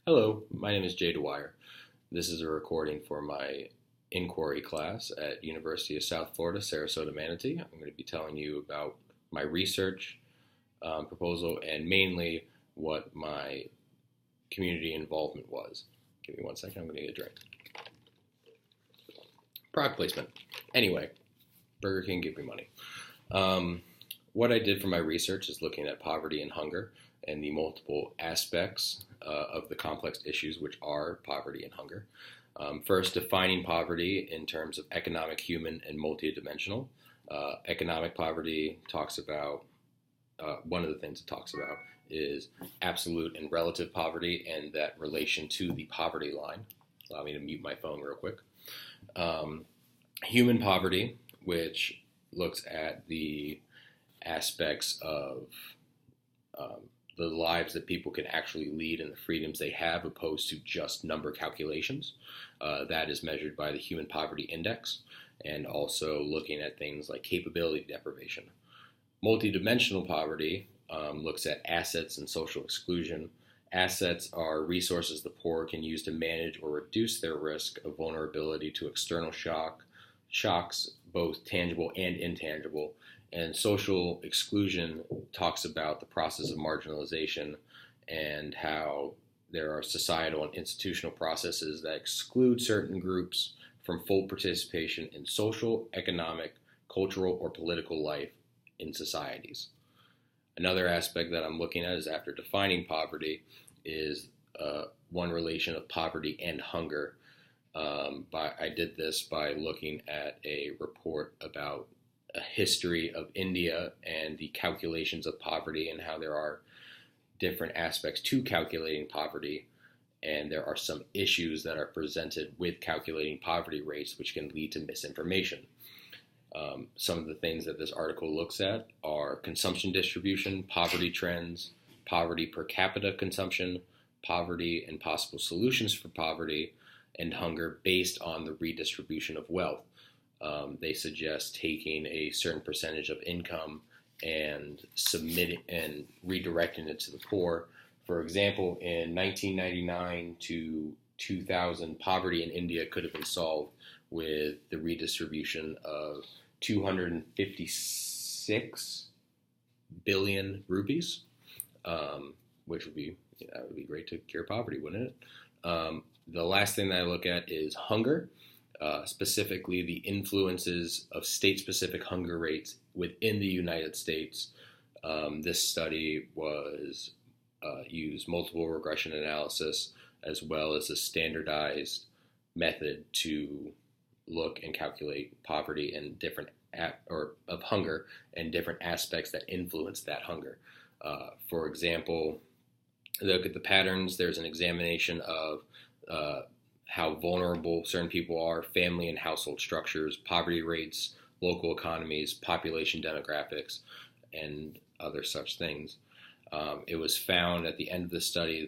Hello, my name is Jay Dwyer. This is a recording for my inquiry class at University of South Florida, Sarasota, Manatee. I'm going to be telling you about my research proposal and mainly what my community involvement was. Give me one second, I'm going to get a drink. Product placement. Anyway, Burger King, give me money. What I did for my research is looking at poverty and hunger and the multiple aspects of the complex issues which are poverty and hunger. First, defining poverty in terms of economic, human, and multidimensional. Economic poverty talks about, one of the things it talks about is absolute and relative poverty and that relation to the poverty line. Allow me to mute my phone real quick. Human poverty, which looks at the aspects of the lives that people can actually lead and the freedoms they have opposed to just number calculations. That is measured by the Human Poverty Index and also looking at things like capability deprivation. Multidimensional poverty looks at assets and social exclusion. Assets are resources the poor can use to manage or reduce their risk of vulnerability to external shocks, both tangible and intangible. And social exclusion talks about the process of marginalization and how there are societal and institutional processes that exclude certain groups from full participation in social, economic, cultural, or political life in societies. Another aspect that I'm looking at is after defining poverty is one relation of poverty and hunger. I did this by looking at a report about a history of India and the calculations of poverty and how there are different aspects to calculating poverty. And there are some issues that are presented with calculating poverty rates, which can lead to misinformation. Some of the things that this article looks at are consumption distribution, poverty trends, poverty per capita consumption, poverty and possible solutions for poverty, and hunger based on the redistribution of wealth. They suggest taking a certain percentage of income and submitting and redirecting it to the poor. For example, in 1999 to 2000, poverty in India could have been solved with the redistribution of 256 billion rupees, which would be that would be great to cure poverty, wouldn't it? The last thing that I look at is hunger. Specifically the influences of state-specific hunger rates within the United States. This study was used multiple regression analysis as well as a standardized method to look and calculate poverty and different of hunger and different aspects that influence that hunger. For example, look at the patterns. There's an examination of how vulnerable certain people are, family and household structures, poverty rates, local economies, population demographics, and other such things. It was found at the end of the study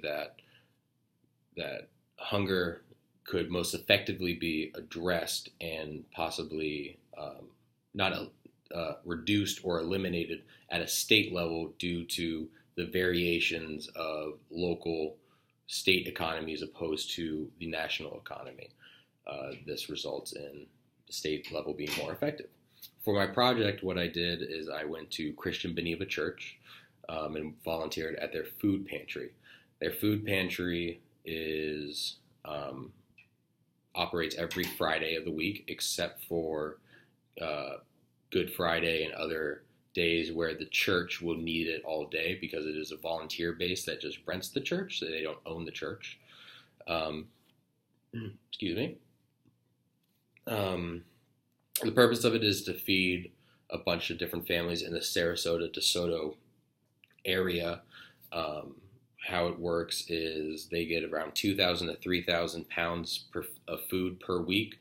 that hunger could most effectively be addressed and possibly not reduced or eliminated at a state level due to the variations of local state economy as opposed to the national economy. This results in the state level being more effective. For my project, what I did is I went to Christian Beneva Church and volunteered at their food pantry. Their food pantry is operates every Friday of the week except for Good Friday and other days where the church will need it all day because it is a volunteer base that just rents the church, so they don't own the church. Excuse me. The purpose of it is to feed a bunch of different families in the Sarasota DeSoto area. How it works is they get around 2,000 to 3,000 pounds of food per week.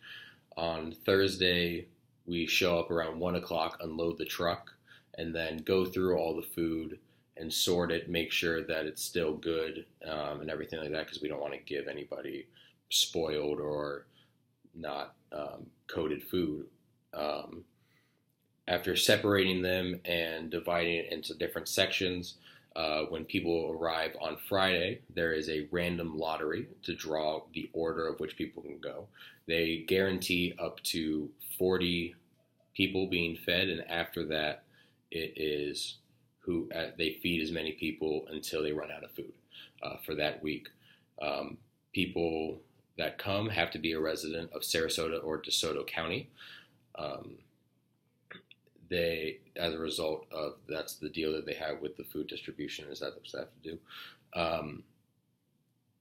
On Thursday, we show up around 1 o'clock, unload the truck, and then go through all the food and sort it, make sure that it's still good and everything like that, because we don't want to give anybody spoiled or not coated food. After separating them and dividing it into different sections, When people arrive on Friday, there is a random lottery to draw the order of which people can go. They guarantee up to 40 people being fed, and after that, it is who they feed as many people until they run out of food for that week. People that come have to be a resident of Sarasota or DeSoto County. Um, as a result of that's the deal that they have with the food distribution, is that what they have to do.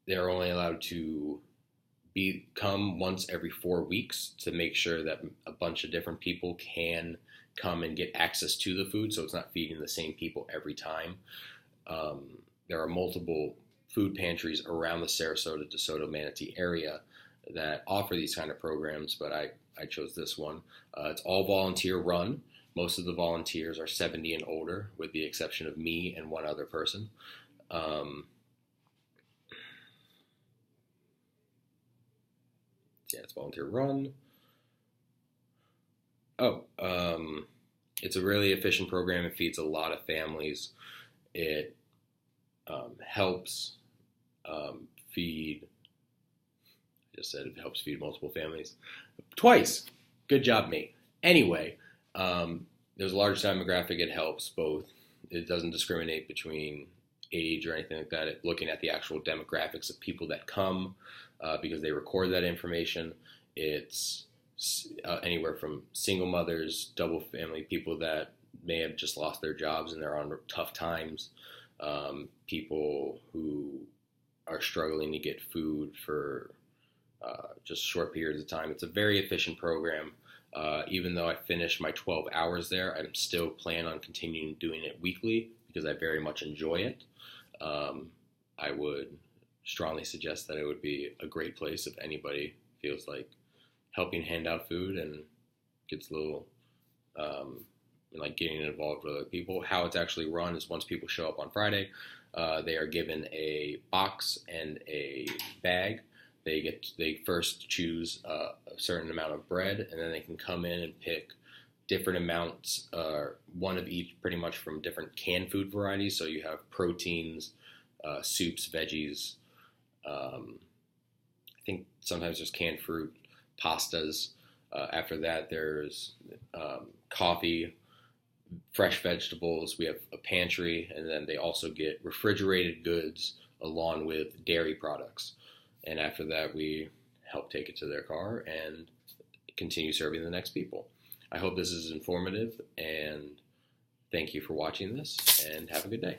They're only allowed to come once every 4 weeks to make sure that a bunch of different people can come and get access to the food, so it's not feeding the same people every time. There are multiple food pantries around the Sarasota, DeSoto, Manatee area that offer these kind of programs, but I chose this one. It's all volunteer run. Most of the volunteers are 70 and older, with the exception of me and one other person. Yeah, it's volunteer run. It's a really efficient program. It feeds a lot of families. It helps feed. I just said it helps feed multiple families twice. Good job, me. Anyway, there's a large demographic. It helps both. It doesn't discriminate between age or anything like that. Looking at the actual demographics of people that come, because they record that information. It's anywhere from single mothers, double family, people that may have just lost their jobs and they're on tough times, people who are struggling to get food for just short periods of time. It's a very efficient program. Even though I finished my 12 hours there, I'm still planning on continuing doing it weekly because I very much enjoy it. I would strongly suggest that it would be a great place if anybody feels like helping hand out food and gets a little like getting involved with other people. How it's actually run is once people show up on Friday, they are given a box and a bag. They first choose a certain amount of bread, and then they can come in and pick different amounts, one of each, pretty much from different canned food varieties. So you have proteins, soups, veggies. I think sometimes there's canned fruit, pastas. After that, there's coffee, fresh vegetables. We have a pantry, and then they also get refrigerated goods along with dairy products. And after that, we help take it to their car and continue serving the next people. I hope this is informative, and thank you for watching this, and have a good day.